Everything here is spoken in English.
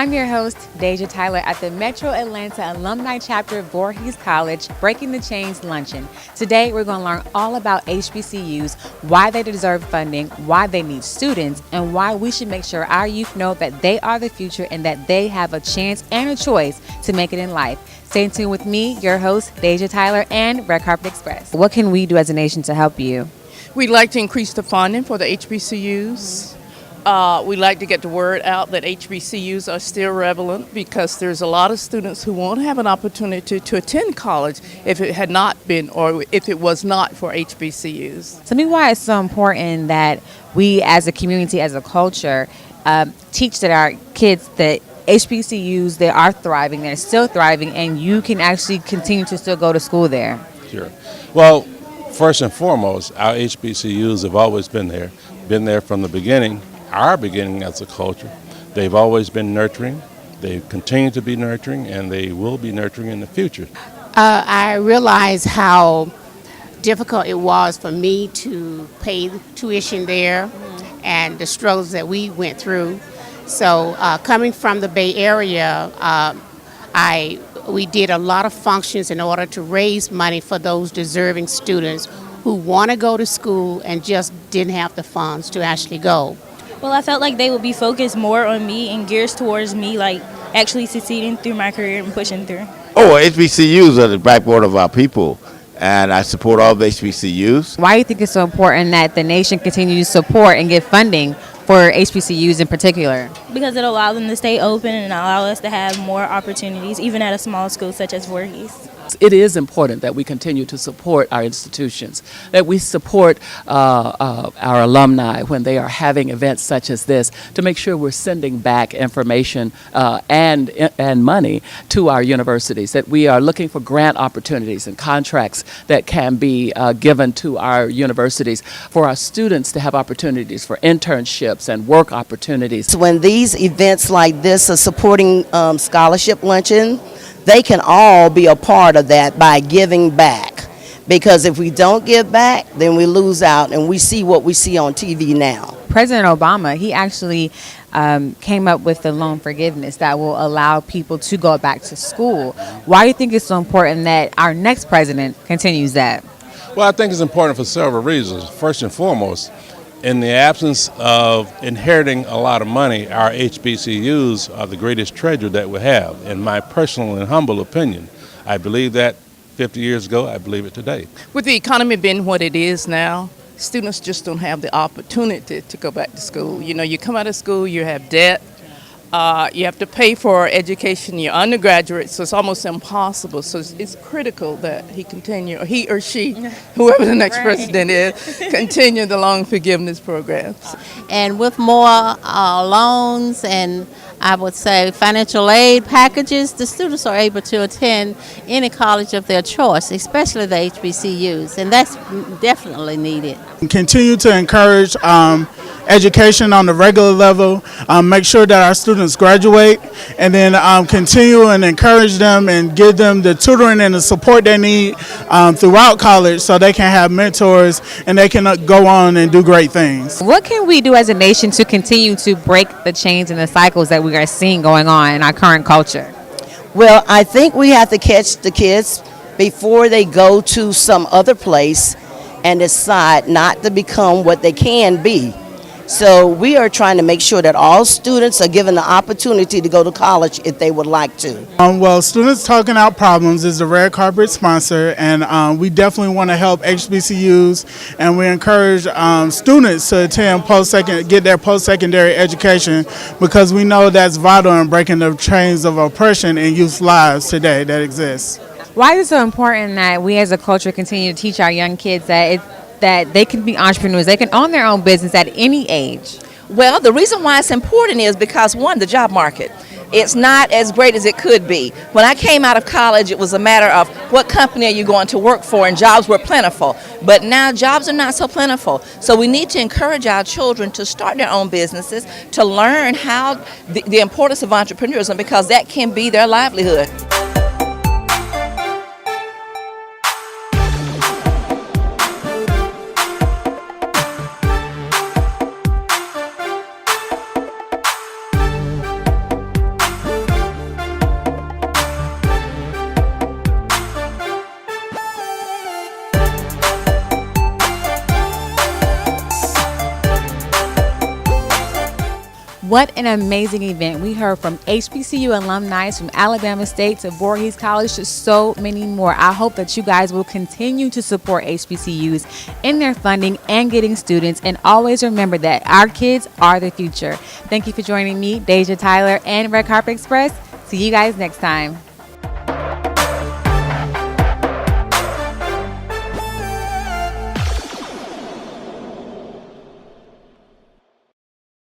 I'm your host, Deja Tyler, at the Metro Atlanta Alumni Chapter of Voorhees College, Breaking the Chains Luncheon. Today, we're going to learn all about HBCUs, why they deserve funding, why they need students, and why we should make sure our youth know that they are the future and that they have a chance and a choice to make it in life. Stay tuned with me, your host, Deja Tyler, and Red Carpet Express. What can we do as a nation to help you? We'd like to increase the funding for the HBCUs. We'd like to get the word out that HBCUs are still relevant because there's a lot of students who won't have an opportunity to attend college if it had not been or if it was not for HBCUs. Tell me why it's so important that we as a community, as a culture, teach that our kids that HBCUs, they are thriving, they're still thriving, and you can actually continue to still go to school there. Sure. Well, first and foremost, our HBCUs have always been there from the beginning. Our beginning as a culture. They've always been nurturing. They continue to be nurturing, and they will be nurturing in the future. I realize how difficult it was for me to pay tuition there and the struggles that we went through. So coming from the Bay Area, we did a lot of functions in order to raise money for those deserving students who want to go to school and just didn't have the funds to actually go. Well, I felt like they would be focused more on me and geared towards me, like actually succeeding through my career and pushing through. HBCUs are the backbone of our people, and I support all the HBCUs. Why do you think it's so important that the nation continues to support and give funding for HBCUs in particular? Because it allows them to stay open and allow us to have more opportunities, even at a small school such as Voorhees. It is important that we continue to support our institutions, that we support our alumni when they are having events such as this, to make sure we're sending back information and money to our universities, that we are looking for grant opportunities and contracts that can be given to our universities for our students to have opportunities for internships and work opportunities. When these events like this are supporting scholarship luncheon, they can all be a part of that by giving back. Because if we don't give back, then we lose out, and we see what we see on TV now. President Obama, he actually came up with the loan forgiveness that will allow people to go back to school. Why do you think it's so important that our next president continues that? Well, I think it's important for several reasons. First and foremost, in the absence of inheriting a lot of money, our HBCUs are the greatest treasure that we have. In my personal and humble opinion, I believe that 50 years ago, I believe it today. With the economy being what it is now, students just don't have the opportunity to go back to school. You know, you come out of school, you have debt. You have to pay for education, your undergraduate, so it's almost impossible. So it's critical that he continue, or he or she, whoever the next president is, continue the loan forgiveness programs. And with more loans and I would say financial aid packages, the students are able to attend any college of their choice, especially the HBCUs, and that's definitely needed. Continue to encourage education on the regular level, make sure that our students graduate, and then continue and encourage them and give them the tutoring and the support they need throughout college so they can have mentors and they can go on and do great things. What can we do as a nation to continue to break the chains and the cycles that we are seeing going on in our current culture? Well, I think we have to catch the kids before they go to some other place and decide not to become what they can be. So we are trying to make sure that all students are given the opportunity to go to college if they would like to. Well, Students Talking Out Problems is the Red Carpet sponsor, and we definitely want to help HBCUs, and we encourage students to attend get their post-secondary education, because we know that's vital in breaking the chains of oppression in youth lives today that exists. Why is it so important that we as a culture continue to teach our young kids that they can be entrepreneurs, they can own their own business at any age? Well, the reason why it's important is because, one, the job market. It's not as great as it could be. When I came out of college, it was a matter of what company are you going to work for, and jobs were plentiful. But now jobs are not so plentiful. So we need to encourage our children to start their own businesses, to learn how the importance of entrepreneurship, because that can be their livelihood. What an amazing event. We heard from HBCU alumni from Alabama State to Voorhees College to so many more. I hope that you guys will continue to support HBCUs in their funding and getting students. And always remember that our kids are the future. Thank you for joining me, Deja Tyler, and Red Carpet Express. See you guys next time.